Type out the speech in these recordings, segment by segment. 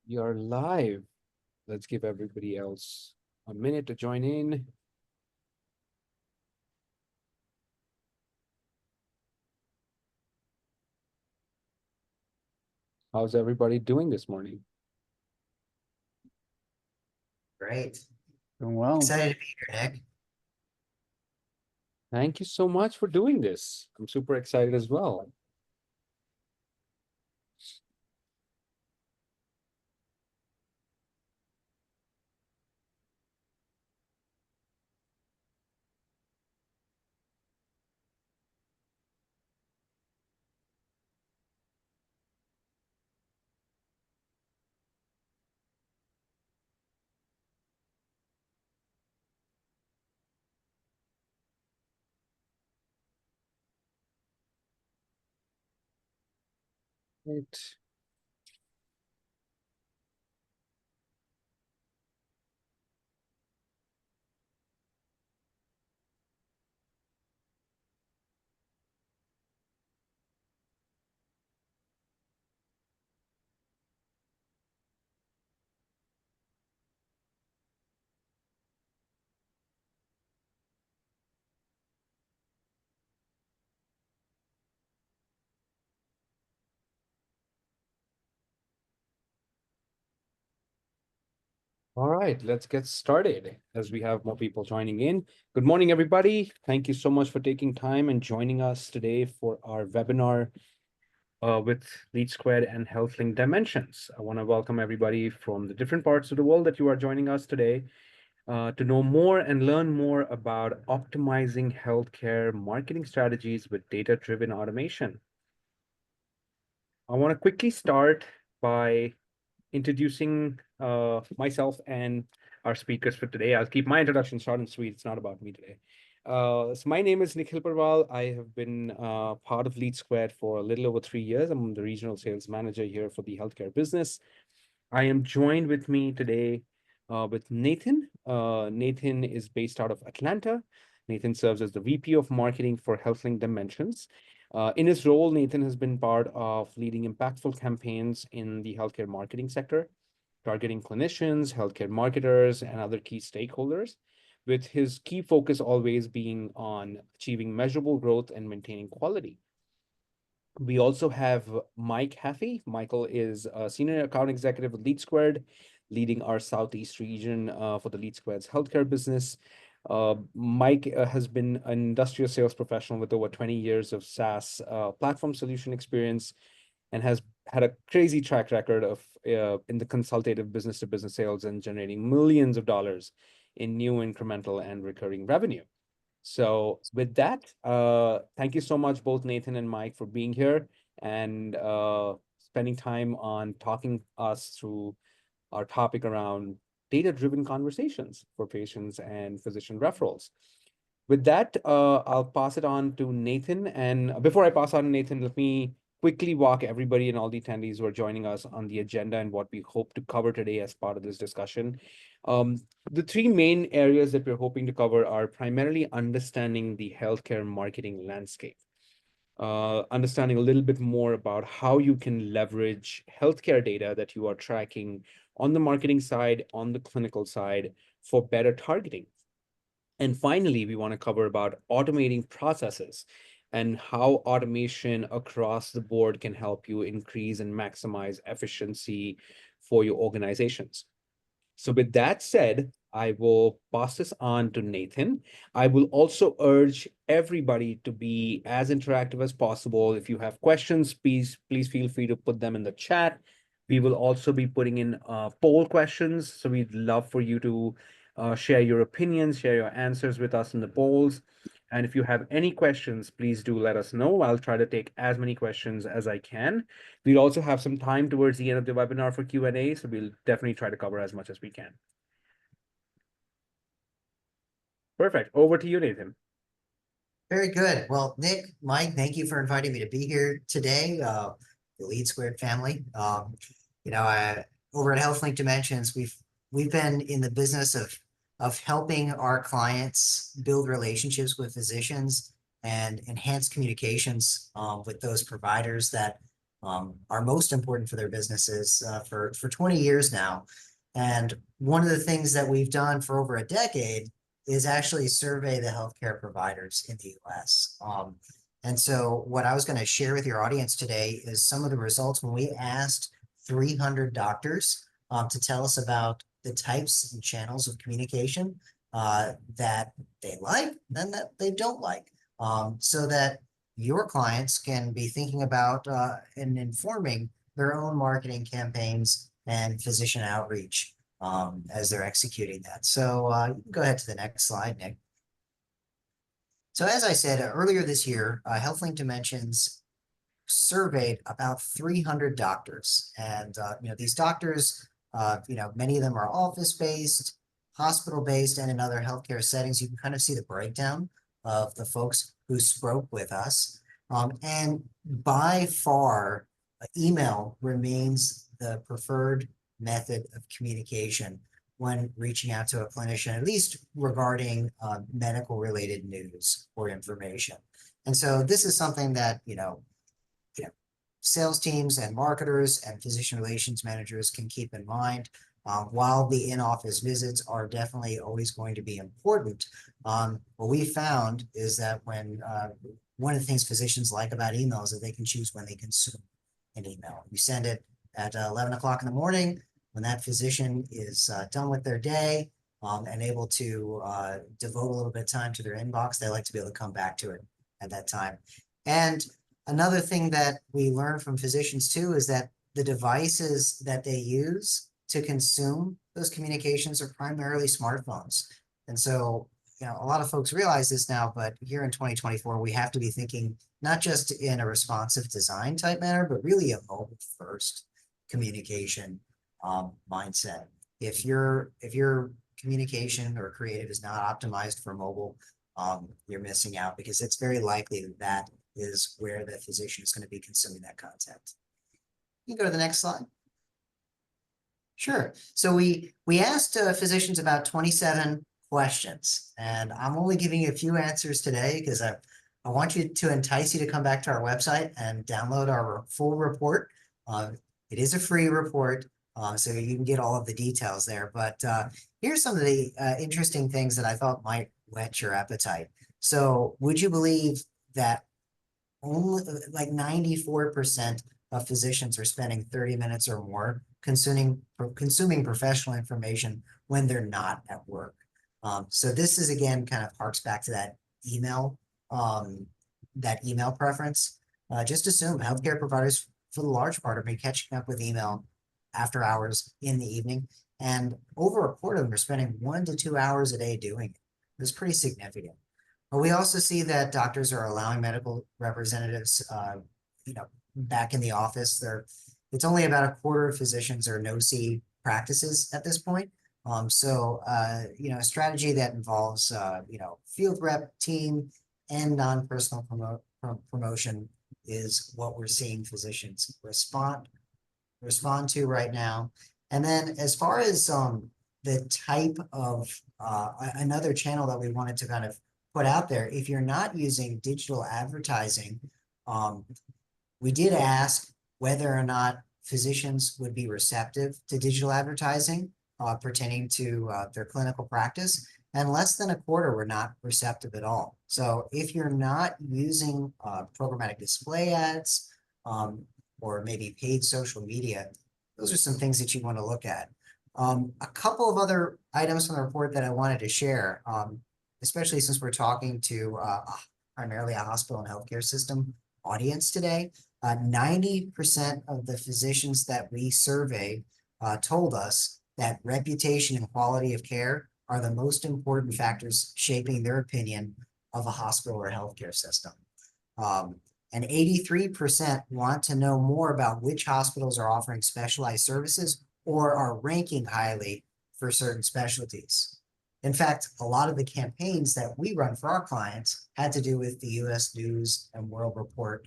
You're live. Let's give everybody else a minute to join in. How's everybody doing this morning? Great. Doing well. Excited to be here, Nick. Thank you so much for doing this. I'm super excited as well. Right. All right, let's get started as we have more people joining in. Good morning, everybody. Thank you so much for taking time and joining us today for our webinar with LeadSquared and HealthLink Dimensions. I want to welcome everybody from the different parts of the world that you are joining us today to know more and learn more about optimizing healthcare marketing strategies with data-driven automation. I want to quickly start by introducing myself and our speakers for today. I'll keep my introduction short and sweet. It's not about me today. So my name is Nikhil Parwal. I have been part of LeadSquared for a little over 3 years. I'm the regional sales manager here for the healthcare business. I am joined with me today with Nathan. Nathan is based out of Atlanta. Nathan serves as the VP of Marketing for HealthLink Dimensions. In his role, Nathan has been part of leading impactful campaigns in the healthcare marketing sector, targeting clinicians, healthcare marketers, and other key stakeholders, with his key focus always being on achieving measurable growth and maintaining quality. We also have Mike Haffey. Michael is a senior account executive with LeadSquared, leading our Southeast region for the LeadSquared's healthcare business. Mike has been an industrial sales professional with over 20 years of SaaS platform solution experience and has had a crazy track record of in the consultative business to business sales and generating millions of dollars in new incremental and recurring revenue. So with that, thank you so much, both Nathan and Mike, for being here and spending time on talking us through our topic around data-driven conversations for patients and physician referrals. With that, I'll pass it on to Nathan. And before I pass on to Nathan, let me quickly walk everybody and all the attendees who are joining us on the agenda and what we hope to cover today as part of this discussion. The three main areas that we're hoping to cover are primarily understanding the healthcare marketing landscape, understanding a little bit more about how you can leverage healthcare data that you are tracking on the marketing side, on the clinical side for better targeting. And finally, we want to cover about automating processes and how automation across the board can help you increase and maximize efficiency for your organizations. So with that said, I will pass this on to Nathan. I will also urge everybody to be as interactive as possible. If you have questions, please feel free to put them in the chat. We will also be putting in poll questions. So we'd love for you to share your opinions, share your answers with us in the polls. And if you have any questions, please do let us know. I'll try to take as many questions as I can. We'll also have some time towards the end of the webinar for Q&A, so we'll definitely try to cover as much as we can. Perfect. Over to you, Nathan. Very good. Well, Nick, Mike, thank you for inviting me to be here today. The LeadSquared family. Over at HealthLink Dimensions, we've been in the business of helping our clients build relationships with physicians and enhance communications with those providers that are most important for their businesses for 20 years now. And one of the things that we've done for over a decade is actually survey the healthcare providers in the US. And so what I was going to share with your audience today is some of the results when we asked 300 doctors to tell us about the types and channels of communication that they like and that they don't like, so that your clients can be thinking about and informing their own marketing campaigns and physician outreach as they're executing that. So you can go ahead to the next slide, Nick. So as I said earlier this year, HealthLink Dimensions surveyed about 300 doctors. And these doctors, many of them are office-based, hospital-based, and in other healthcare settings. You can kind of see the breakdown of the folks who spoke with us. And by far, email remains the preferred method of communication when reaching out to a clinician, at least regarding medical related news or information. And so this is something that, sales teams and marketers and physician relations managers can keep in mind. While the in-office visits are definitely always going to be important, what we found is that when one of the things physicians like about email is that they can choose when they consume an email. You send it at 11 o'clock in the morning when that physician is done with their day and able to devote a little bit of time to their inbox. They like to be able to come back to it at that time. And another thing that we learn from physicians too is that the devices that they use to consume those communications are primarily smartphones. And so, a lot of folks realize this now, but here in 2024, we have to be thinking not just in a responsive design type manner, but really a mobile first communication mindset. If your communication or creative is not optimized for mobile, you're missing out, because it's very likely that that is where the physician is going to be consuming that content. You can go to the next slide. Sure. So we asked physicians about 27 questions, and I'm only giving you a few answers today because I want you to entice you to come back to our website and download our full report. It is a free report, so you can get all of the details there. But here's some of the interesting things that I thought might whet your appetite. So would you believe that only like 94% of physicians are spending 30 minutes or more consuming professional information when they're not at work? So this is, again, kind of harks back to that email preference. Just assume healthcare providers, for the large part, are catching up with email after hours in the evening, and over a quarter of them are spending 1 to 2 hours a day doing it. It's pretty significant. But we also see that doctors are allowing medical representatives, back in the office. It's only about a quarter of physicians are no-see practices at this point. So a strategy that involves, field rep, team, and non-personal promotion is what we're seeing physicians respond to right now. And then as far as the type of another channel that we wanted to kind of put out there, if you're not using digital advertising, we did ask whether or not physicians would be receptive to digital advertising pertaining to their clinical practice, and less than a quarter were not receptive at all. So if you're not using programmatic display ads or maybe paid social media, those are some things that you want to look at. A couple of other items from the report that I wanted to share, especially since we're talking to primarily a hospital and healthcare system audience today. 90% of the physicians that we surveyed told us that reputation and quality of care are the most important factors shaping their opinion of a hospital or healthcare system. And 83% want to know more about which hospitals are offering specialized services or are ranking highly for certain specialties. In fact, a lot of the campaigns that we run for our clients had to do with the US News and World Report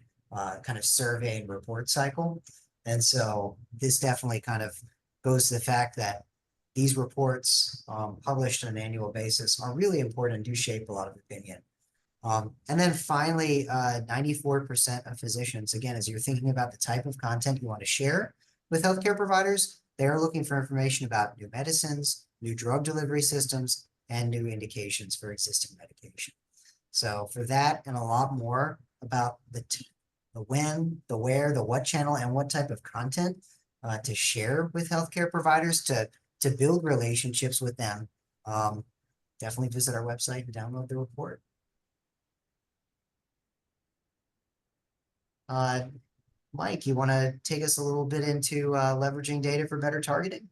kind of survey and report cycle. And so this definitely kind of goes to the fact that these reports published on an annual basis are really important and do shape a lot of opinion. And then finally, 94% of physicians, again, as you're thinking about the type of content you want to share with healthcare providers, they're looking for information about new medicines, new drug delivery systems, and new indications for existing medication. So for that and a lot more about the when, the where, the what channel, and what type of content to share with healthcare providers to build relationships with them, definitely visit our website and download the report. Mike, you want to take us a little bit into leveraging data for better targeting?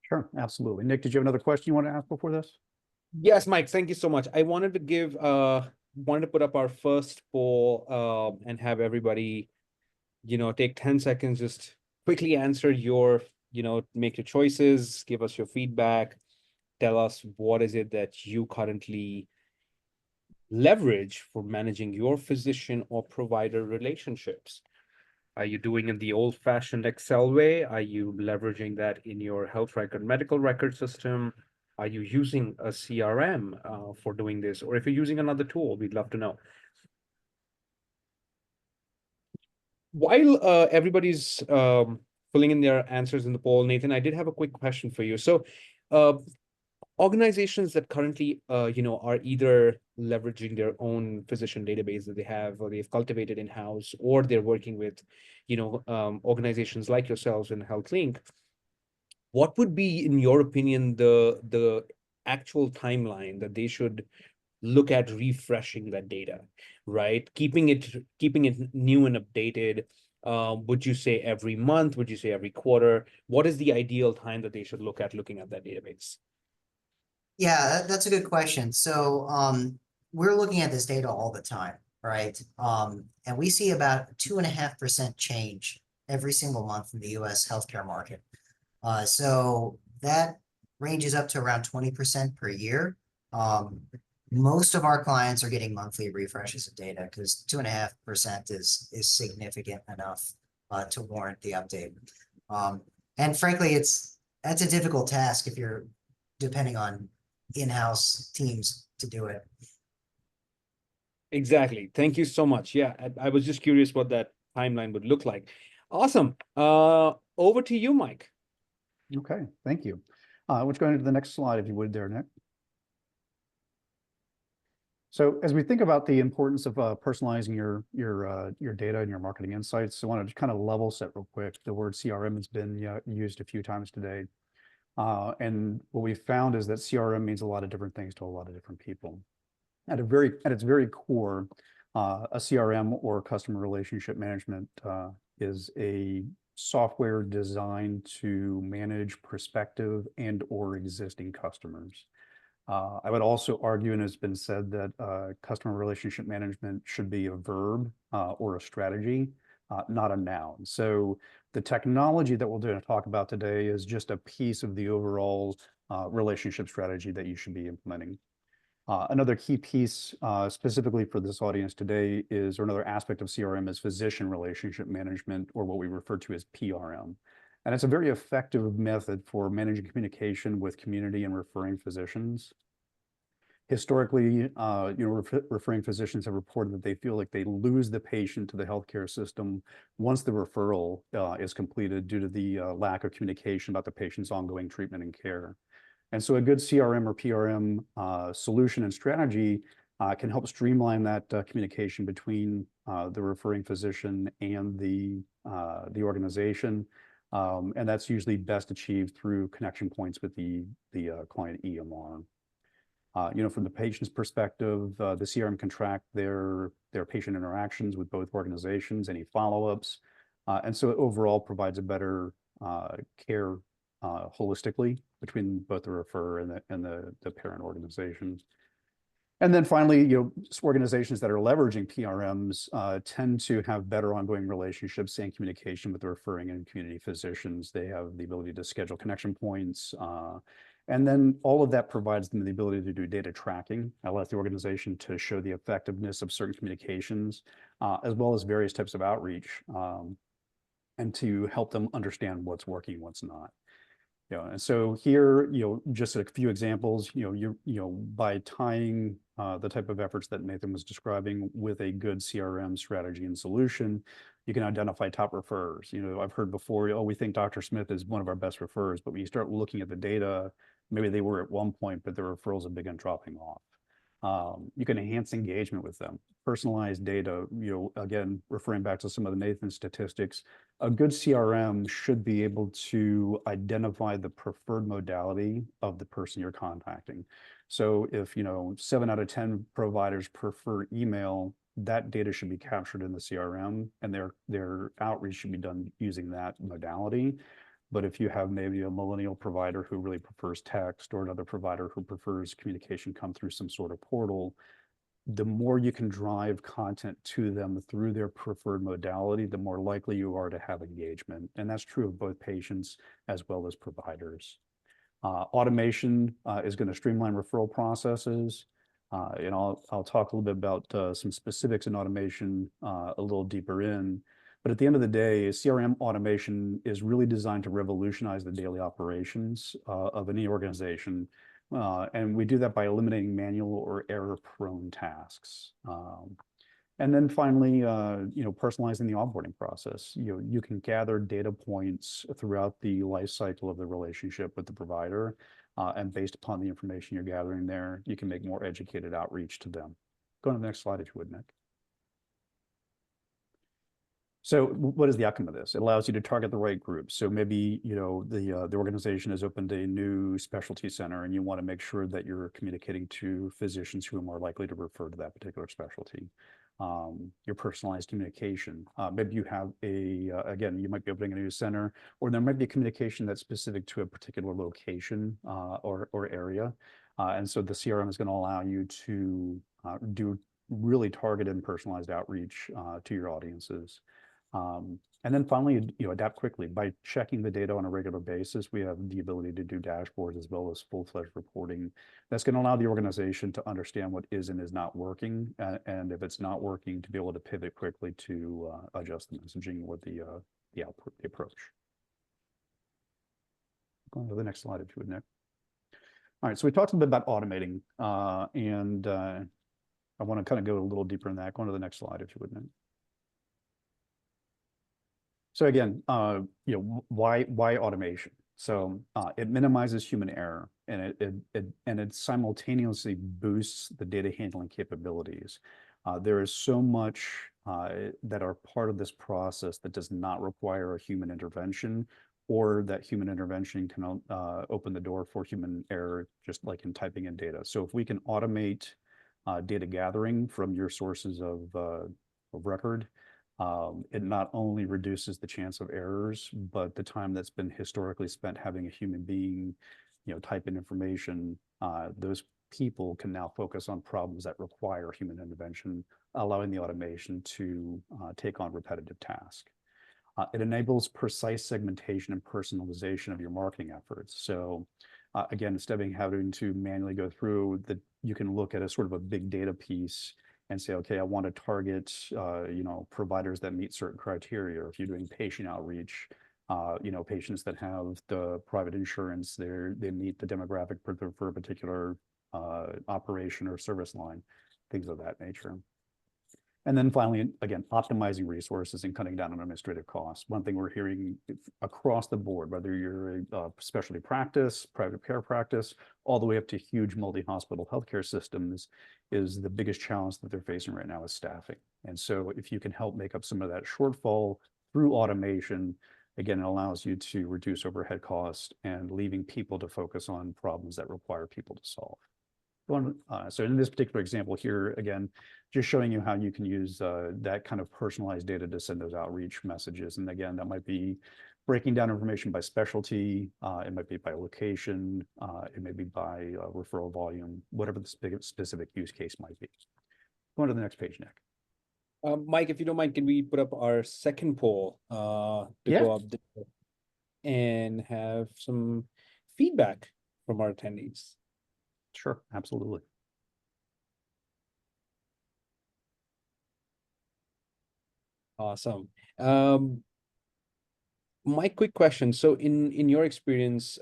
Sure, absolutely. Nick, did you have another question you want to ask before this? Yes, Mike, thank you so much. I wanted to wanted to put up our first poll, and have everybody, take 10 seconds, just quickly answer make your choices, give us your feedback, tell us what is it that you currently leverage for managing your physician or provider relationships. Are you doing it the old-fashioned Excel way? Are you leveraging that in your health record, medical record system? Are you using a CRM for doing this? Or if you're using another tool, we'd love to know. While everybody's filling in their answers in the poll, Nathan, I did have a quick question for you. So organizations that currently, are either leveraging their own physician database that they have, or they've cultivated in-house, or they're working with, organizations like yourselves in HealthLink, what would be, in your opinion, the actual timeline that they should look at refreshing that data, right? Keeping it new and updated. Would you say every month? Would you say every quarter? What is the ideal time that they should looking at that database? Yeah, that's a good question. So we're looking at this data all the time, right? And we see about 2.5% change every single month in the US healthcare market. So that ranges up to around 20% per year. Most of our clients are getting monthly refreshes of data because 2.5% is significant enough to warrant the update. And frankly, that's a difficult task if you're depending on in-house teams to do it. Exactly. Thank you so much. Yeah, I was just curious what that timeline would look like. Awesome. Over to you, Mike. Okay, thank you. Let's go into the next slide, if you would there, Nick. So as we think about the importance of personalizing your data and your marketing insights, I want to just kind of level set real quick. The word CRM has been used a few times today. And what we found is that CRM means a lot of different things to a lot of different people. At its very core, a CRM or customer relationship management is a software designed to manage prospective and or existing customers. I would also argue, and it's been said, that customer relationship management should be a verb or a strategy, not a noun. So the technology that we're going to talk about today is just a piece of the overall relationship strategy that you should be implementing. Another key piece specifically for this audience today or another aspect of CRM is physician relationship management, or what we refer to as PRM. And it's a very effective method for managing communication with community and referring physicians. Historically, referring physicians have reported that they feel like they lose the patient to the healthcare system once the referral is completed due to the lack of communication about the patient's ongoing treatment and care. And so a good CRM or PRM solution and strategy can help streamline that communication between the referring physician and the organization. And that's usually best achieved through connection points with the client EMR. From the patient's perspective, the CRM can track their patient interactions with both organizations, any follow-ups. And so it overall provides a better care holistically between both the referrer and the parent organizations. And then finally, organizations that are leveraging PRMs tend to have better ongoing relationships and communication with the referring and community physicians. They have the ability to schedule connection points. And then all of that provides them the ability to do data tracking, allows the organization to show the effectiveness of certain communications, as well as various types of outreach, and to help them understand what's working, what's not. And so here, just a few examples, by tying the type of efforts that Nathan was describing with a good CRM strategy and solution, you can identify top referrers. You know, I've heard before, oh, we think Dr. Smith is one of our best referrers, but when you start looking at the data, maybe they were at one point, but their referrals have begun dropping off. You can enhance engagement with them, personalized data, you know, again, referring back to some of the Nathan statistics, a good CRM should be able to identify the preferred modality of the person you're contacting. So if, you know, 7 out of 10 providers prefer email, that data should be captured in the CRM, and their outreach should be done using that modality. But if you have maybe a millennial provider who really prefers text, or another provider who prefers communication come through some sort of portal, the more you can drive content to them through their preferred modality, the more likely you are to have engagement. And that's true of both patients as well as providers. Automation is going to streamline referral processes. And I'll talk a little bit about some specifics in automation a little deeper in. But at the end of the day, CRM automation is really designed to revolutionize the daily operations of any organization. And we do that by eliminating manual or error-prone tasks. And then finally, you know, personalizing the onboarding process. You know, you can gather data points throughout the life cycle of the relationship with the provider, and based upon the information you're gathering there, you can make more educated outreach to them. Go to the next slide, if you would, Nick. So what is the outcome of this? It allows you to target the right groups. So maybe, you know, the organization has opened a new specialty center, and you want to make sure that you're communicating to physicians who are more likely to refer to that particular specialty. Your personalized communication. Maybe you have again, you might be opening a new center, or there might be a communication that's specific to a particular location or area. And so the CRM is going to allow you to do really targeted and personalized outreach to your audiences. And then finally, you know, adapt quickly. By checking the data on a regular basis, we have the ability to do dashboards as well as full-fledged reporting. That's going to allow the organization to understand what is and is not working, and if it's not working, to be able to pivot quickly to adjust the messaging or the approach. Go on to the next slide, if you would, Nick. All right, so we talked a bit about automating, and I want to kind of go a little deeper in that. Go on to the next slide, if you would, Nick. So again, you know, why automation? So it minimizes human error, and it simultaneously boosts the data handling capabilities. There is so much that are part of this process that does not require a human intervention, or that human intervention can open the door for human error, just like in typing in data. So if we can automate data gathering from your sources of record, it not only reduces the chance of errors, but the time that's been historically spent having a human being, you know, type in information, those people can now focus on problems that require human intervention, allowing the automation to take on repetitive tasks. It enables precise segmentation and personalization of your marketing efforts. So again, instead of having to manually go through, you can look at a sort of a big data piece and say, okay, I want to target, you know, providers that meet certain criteria. Or if you're doing patient outreach, you know, patients that have the private insurance, they meet the demographic for a particular operation or service line, things of that nature. And then finally, again, optimizing resources and cutting down on administrative costs. One thing we're hearing across the board, whether you're a specialty practice, private care practice, all the way up to huge multi-hospital healthcare systems, is the biggest challenge that they're facing right now is staffing. And so if you can help make up some of that shortfall through automation, again, it allows you to reduce overhead costs and leaving people to focus on problems that require people to solve. So in this particular example here, again, just showing you how you can use that kind of personalized data to send those outreach messages. And again, that might be breaking down information by specialty, it might be by location, it may be by referral volume, whatever the specific use case might be. Go on to the next page, Nick. Mike, if you don't mind, can we put up our second poll to go up there and have some feedback from our attendees? Sure, absolutely. Awesome. My quick question. So in your experience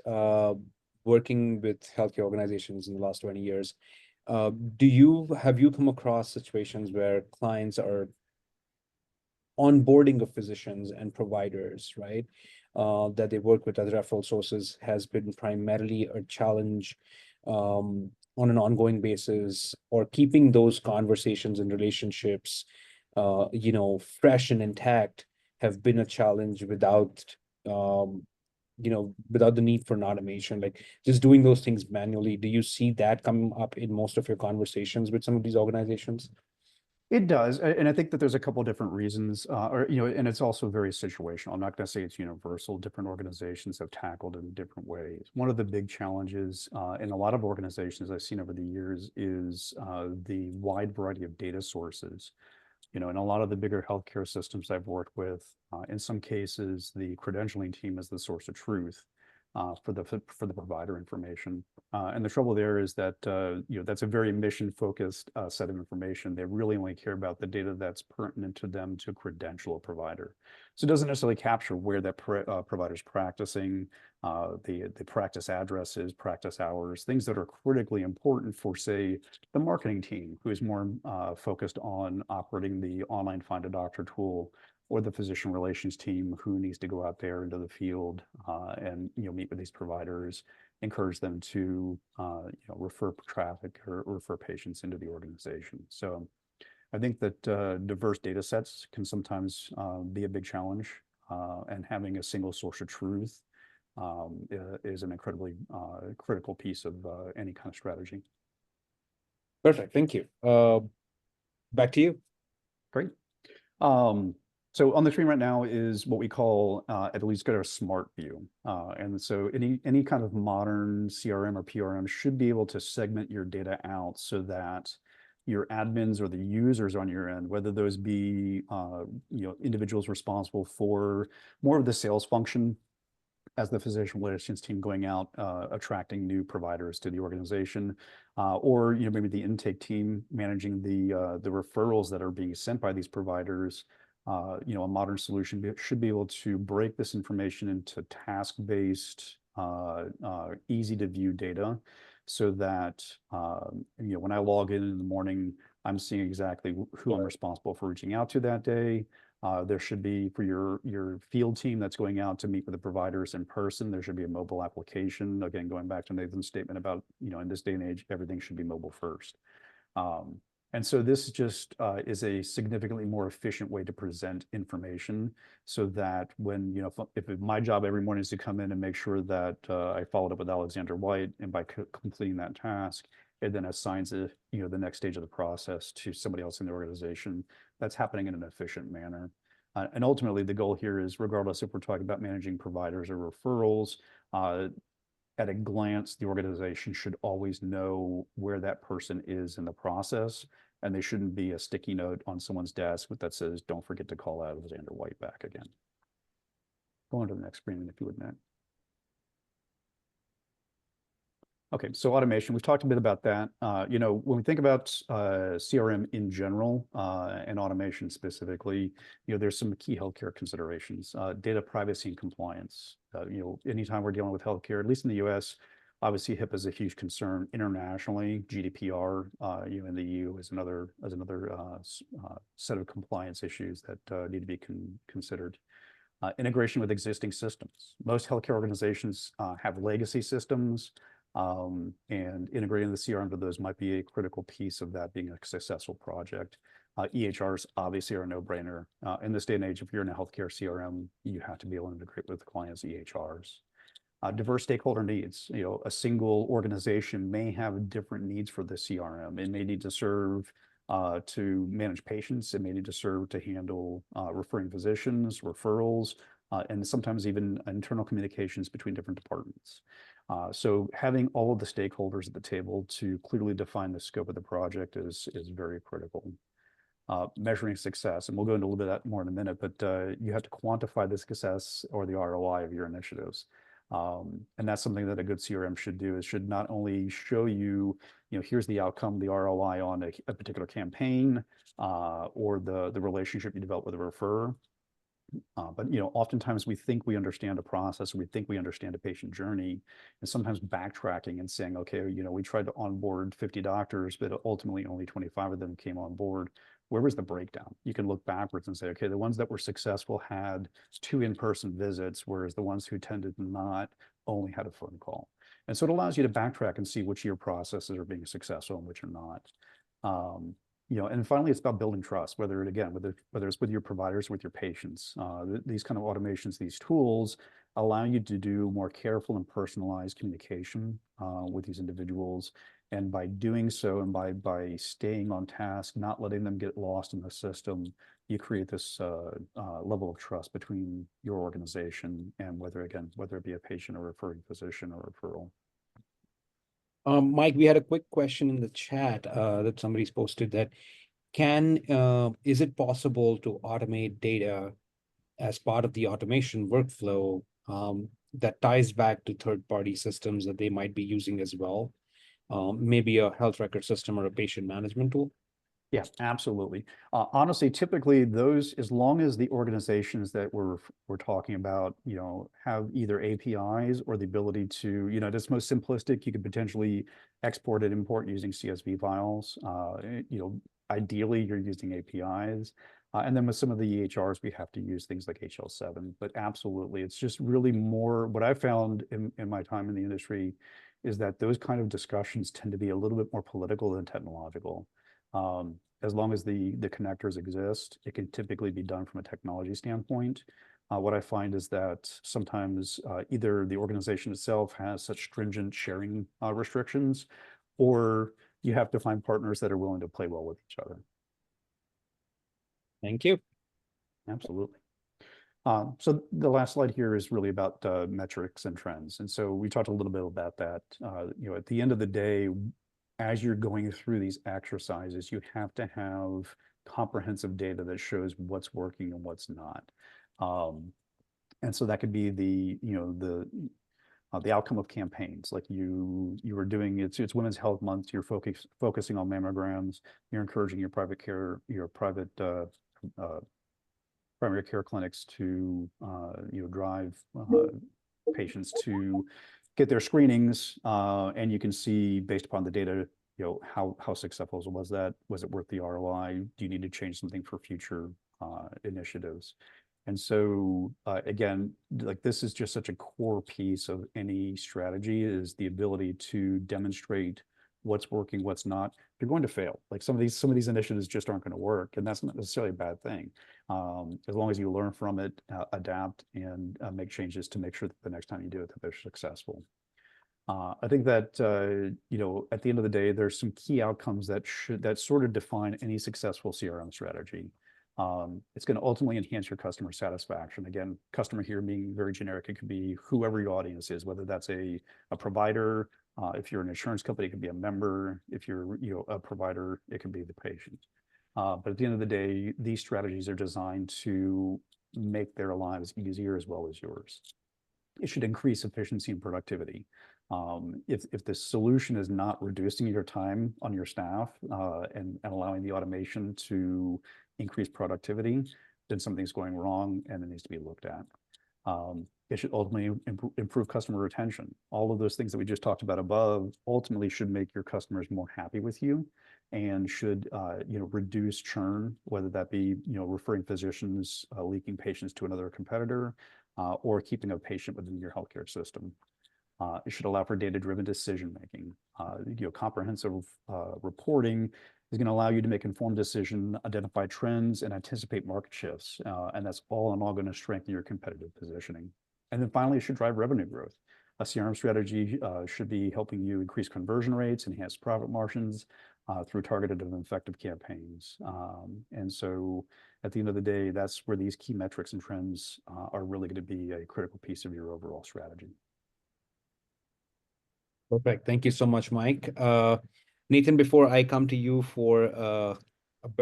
working with healthcare organizations in the last 20 years, Have you come across situations where clients are onboarding of physicians and providers, right? That they work with as referral sources has been primarily a challenge on an ongoing basis, or keeping those conversations and relationships, fresh and intact have been a challenge um, without the need for an automation, like just doing those things manually. Do you see that come up in most of your conversations with some of these organizations? It does, and I think that there's a couple different reasons, and it's also very situational. I'm not going to say it's universal. Different organizations have tackled it in different ways. One of the big challenges in a lot of organizations I've seen over the years is the wide variety of data sources. In a lot of the bigger healthcare systems I've worked with, in some cases, the credentialing team is the source of truth for the provider information. And the trouble there is that that's a very mission focused set of information. They really only care about the data that's pertinent to them to credential a provider. So it doesn't necessarily capture where that provider's practicing, the practice addresses, practice hours, things that are critically important for, say, the marketing team, who is more focused on operating the online Find a Doctor tool, or the physician relations team who needs to go out there into the field and meet with these providers, encourage them to refer traffic or refer patients into the organization. So I think that diverse data sets can sometimes be a big challenge, and having a single source of truth is an incredibly critical piece of any kind of strategy. Perfect, thank you. Back to you. Great. So on the screen right now is what we call at LeadSquared a smart view. And so any kind of modern CRM or PRM should be able to segment your data out so that your admins or the users on your end, whether those be individuals responsible for more of the sales function as the physician relations team going out, attracting new providers to the organization, or maybe the intake team managing the referrals that are being sent by these providers. A modern solution should be able to break this information into task-based, easy to view data, so that when I log in the morning, I'm seeing exactly who I'm responsible for reaching out to that day. There should be, for your field team that's going out to meet with the providers in person, there should be a mobile application. Again, going back to Nathan's statement about, in this day and age, everything should be mobile first. And so this just is a significantly more efficient way to present information, so that when, if my job every morning is to come in and make sure that I followed up with Alexander White, and by completing that task, it then assigns it, the next stage of the process to somebody else in the organization, that's happening in an efficient manner. And ultimately, the goal here is, regardless if we're talking about managing providers or referrals, at a glance, the organization should always know where that person is in the process, and they shouldn't be a sticky note on someone's desk that says, "Don't forget to call Alexander White back again." Go on to the next screen, if you would, Matt. Okay, so automation, we've talked a bit about that. When we think about CRM in general, and automation specifically, there's some key healthcare considerations. Data privacy and compliance. Anytime we're dealing with healthcare, at least in the US, obviously HIPAA is a huge concern. Internationally, GDPR, in the EU is another set of compliance issues that need to be considered. Integration with existing systems. Most healthcare organizations have legacy systems, and integrating the CRM to those might be a critical piece of that being a successful project. EHRs obviously are a no-brainer. In this day and age, if you're in a healthcare CRM, you have to be able to integrate with the client's EHRs. Diverse stakeholder needs. A single organization may have different needs for the CRM. It may need to serve to manage patients. It may need to serve to handle referring physicians, referrals, and sometimes even internal communications between different departments. So having all of the stakeholders at the table to clearly define the scope of the project is very critical. Measuring success, and we'll go into a little bit of that more in a minute, but you have to quantify the success or the ROI of your initiatives. And that's something that a good CRM should do. It should not only show you, here's the outcome, the ROI on a particular campaign, or the relationship you develop with a referrer, But oftentimes we think we understand a process, or we think we understand a patient journey, and sometimes backtracking and saying, okay, we tried to onboard 50 doctors, but ultimately only 25 of them came on board. Where was the breakdown? You can look backwards and say, okay, the ones that were successful had 2 in-person visits, whereas the ones who tended to not only had a phone call. And so it allows you to backtrack and see which of your processes are being successful and which are not. And finally, it's about building trust, whether it's with your providers, with your patients. These kind of automations, these tools allow you to do more careful and personalized communication with these individuals. And by doing so, and by staying on task, not letting them get lost in the system, you create this level of trust between your organization and whether it be a patient, or referring physician, or referral. Mike, we had a quick question in the chat that somebody's posted that is it possible to automate data as part of the automation workflow that ties back to third-party systems that they might be using as well? Maybe a health record system or a patient management tool? Yeah, absolutely. Honestly, typically those, as long as the organizations that we're talking about, have either APIs or the ability to, that's most simplistic, you could potentially export and import using CSV files. Ideally you're using APIs. And then with some of the EHRs, we have to use things like HL7, but absolutely, it's just really more, what I found in my time in the industry is that those kind of discussions tend to be a little bit more political than technological. As long as the connectors exist, it can typically be done from a technology standpoint. What I find is that sometimes either the organization itself has such stringent sharing restrictions, or you have to find partners that are willing to play well with each other. Thank you. Absolutely. So the last slide here is really about metrics and trends. And so we talked a little bit about that. At the end of the day, as you're going through these exercises, you have to have comprehensive data that shows what's working and what's not. And so that could be the outcome of campaigns, like you were doing, it's Women's Health Month, you're focusing on mammograms, you're encouraging your private primary care clinics to drive patients to get their screenings, and you can see based upon the data, how successful was that? Was it worth the ROI? Do you need to change something for future initiatives? And so again, like this is just such a core piece of any strategy, is the ability to demonstrate what's working, what's not. You're going to fail. Like some of these initiatives just aren't going to work, and that's not necessarily a bad thing. As long as you learn from it, adapt, and make changes to make sure that the next time you do it, that they're successful. I think that at the end of the day, there's some key outcomes that sort of define any successful CRM strategy. It's going to ultimately enhance your customer satisfaction. Again, customer here being very generic, it could be whoever your audience is, whether that's a provider, if you're an insurance company, it could be a member. If you're a provider, it could be the patient. But at the end of the day, these strategies are designed to make their lives easier as well as yours. It should increase efficiency and productivity. If the solution is not reducing your time on your staff and allowing the automation to increase productivity, then something's going wrong and it needs to be looked at. It should ultimately improve customer retention. All of those things that we just talked about above ultimately should make your customers more happy with you, and should reduce churn, whether that be referring physicians leaking patients to another competitor, or keeping a patient within your healthcare system. It should allow for data-driven decision-making. Comprehensive reporting is going to allow you to make informed decisions, identify trends, and anticipate market shifts. And that's all in all going to strengthen your competitive positioning. And then finally, it should drive revenue growth. A CRM strategy should be helping you increase conversion rates, enhance profit margins through targeted and effective campaigns. And so at the end of the day, that's where these key metrics and trends are really going to be a critical piece of your overall strategy. Perfect. Thank you so much, Mike. Nathan, before I come to you for a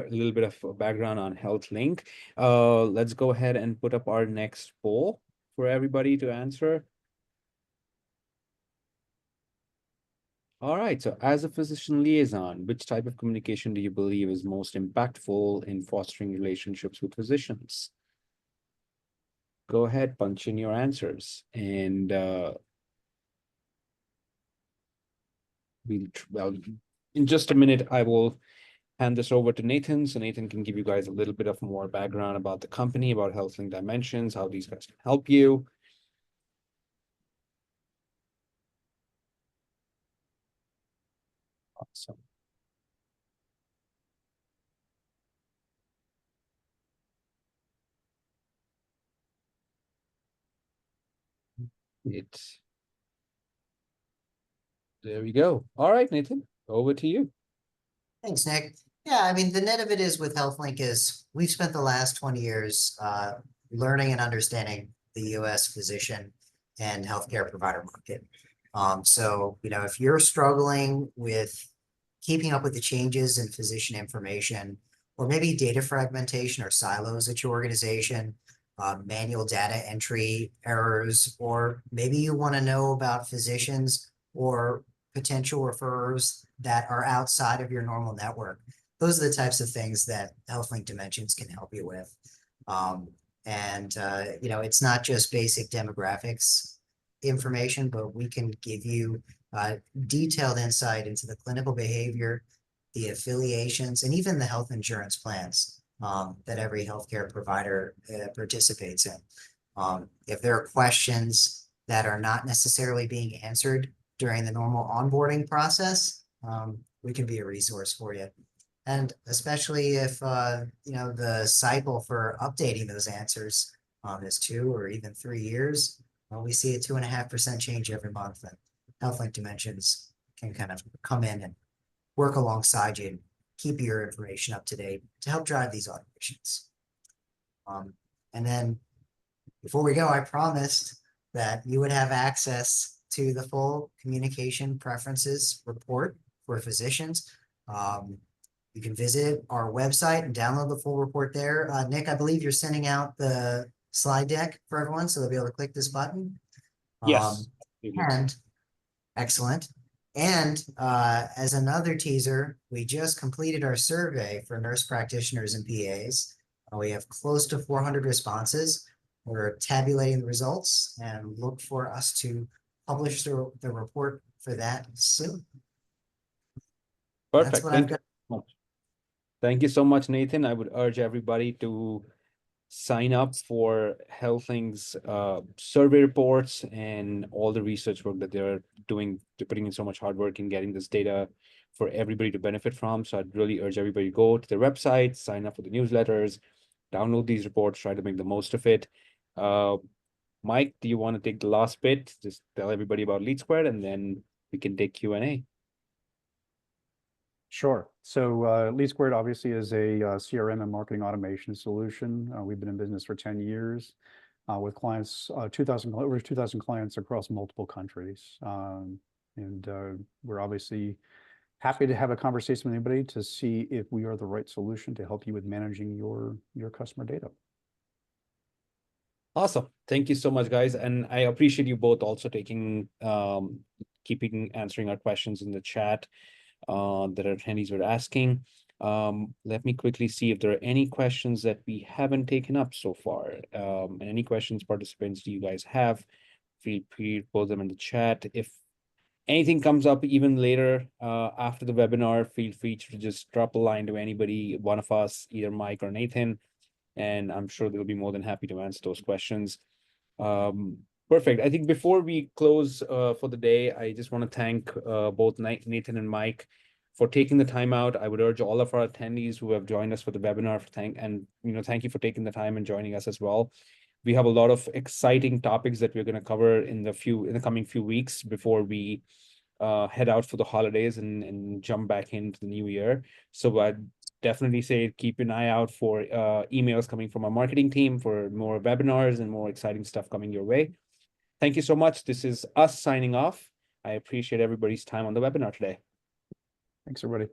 little bit of background on HealthLink, let's go ahead and put up our next poll for everybody to answer. All right, so as a physician liaison, which type of communication do you believe is most impactful in fostering relationships with physicians? go ahead, punch in your answers, and well, in just a minute, I will hand this over to Nathan, so Nathan can give you guys a little bit of more background about the company, about HealthLink Dimensions, how these guys can help you. Awesome. There we go. All right, Nathan, over to you. Thanks, Nick. Yeah, I mean, the net of it is with HealthLink is we've spent the last 20 years learning and understanding the US physician and healthcare provider market. So, if you're struggling with keeping up with the changes in physician information, or maybe data fragmentation or silos at your organization, manual data entry errors, or maybe you want to know about physicians or potential referrers that are outside of your normal network. Those are the types of things that HealthLink Dimensions can help you with. It's not just basic demographics information, but we can give you detailed insight into the clinical behavior, the affiliations, and even the health insurance plans that every healthcare provider participates in. If there are questions that are not necessarily being answered during the normal onboarding process, we can be a resource for you. And especially if, the cycle for updating those answers is 2 or even 3 years, we see a 2.5% change every month. And HealthLink Dimensions can kind of come in and work alongside you and keep your information up to date to help drive these automations. And then before we go, I promised that you would have access to the full communication preferences report for physicians. You can visit our website and download the full report there. Nick, I believe you're sending out the slide deck for everyone, so they'll be able to click this button. Yes. And excellent. And as another teaser, we just completed our survey for nurse practitioners and PAs. We have close to 400 responses. We're tabulating the results and look for us to publish the report for that soon. Perfect. That's what I've got. Thank you so much, Nathan. I would urge everybody to sign up for HealthLink's survey reports and all the research work that they're doing. They're putting in so much hard work in getting this data for everybody to benefit from. So I'd really urge everybody to go to their website, sign up for the newsletters, download these reports, try to make the most of it. Mike, do you want to take the last bit? Just tell everybody about LeadSquared, and then we can take Q&A. Sure. So LeadSquared obviously is a CRM and marketing automation solution. We've been in business for 10 years with clients, over 2,000 clients across multiple countries. We're obviously happy to have a conversation with anybody to see if we are the right solution to help you with managing your customer data. Awesome. Thank you so much, guys. And I appreciate you both also taking, answering our questions in the chat that our attendees were asking. Let me quickly see if there are any questions that we haven't taken up so far. And any questions, participants, do you guys have? Feel free to post them in the chat. If anything comes up even later after the webinar, feel free to just drop a line to anybody, one of us, either Mike or Nathan, and I'm sure they'll be more than happy to answer those questions. Perfect. I think before we close for the day, I just want to thank both Nathan and Mike for taking the time out. I would urge all of our attendees who have joined us for the webinar thank you for taking the time and joining us as well. We have a lot of exciting topics that we're going to cover in the coming few weeks before we head out for the holidays and jump back into the new year. So I'd definitely say keep an eye out for emails coming from our marketing team for more webinars and more exciting stuff coming your way. Thank you so much. This is us signing off. I appreciate everybody's time on the webinar today. Thanks, everybody.